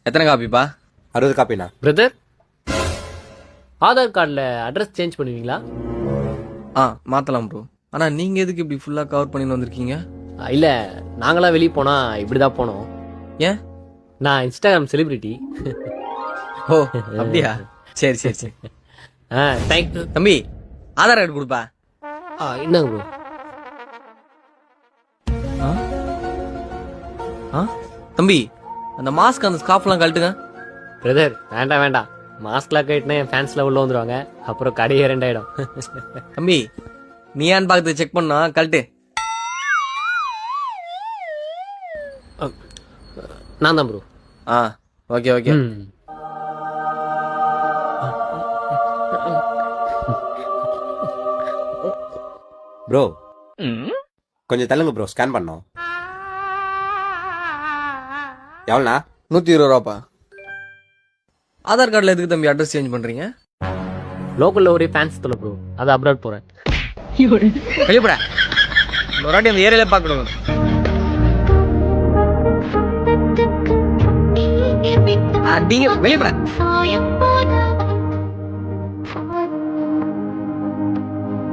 எத்தனை காப்பிப்பா? 60 காப்பிண்ணா. பிரதர், ஆதார் கார்டில் address change பண்ணுவீங்களா? மாத்தலாம் ப்ரோ. ஆனா நீங்க எதுக்கு இப்படி ஃபுல்லா கவர் பண்ணிட்டு வந்திருக்கீங்க? இல்லை, நாங்களாம் வெளியே போனால் இப்படி தான் போனோம். ஏன்? நான் இன்ஸ்டாகிராம் செலிபிரிட்டி. ஓ அப்படியா? சரி சரி சரி. தேங்க்யூ. தம்பி ஆதார் கார்டு கொடுப்பா. என்னங்க ப்ரோ? தம்பி அந்த மாஸ்க் அந்த ஸ்கார்ஃப்லாம் கழட்டுங்க. பிரதர், வேண்டாம் வேண்டாம். மாஸ்க்லாம் கேட்டுனா என் ஃபேன்ஸ்ல உள்ள வந்துருவாங்க, அப்புறம் கடையே ரெண்டாயிடும். தம்பி நீ ஏன் பார்த்து செக் பண்ணா கழட்டு. நான் தான் ப்ரோ. Okay okay. ப்ரோ கொஞ்சம் தள்ளுங்க ப்ரோ, ஸ்கேன் பண்ணோம். எவ்வளோண்ணா? 120 ரூபாப்பா. ஆதார் கார்டில் எதுக்கு தம்பி அட்ரஸ் சேஞ்ச் பண்றீங்க? லோக்கல்ல ஒரே ஃபேன்ஸ் தொலை ப்ரோ, அது அப்ராட் போறேன். வெளியப்பட ஒரு வாட்டி அந்த ஏரியால பார்க்கணும். அடிங்க வெளியப்பட.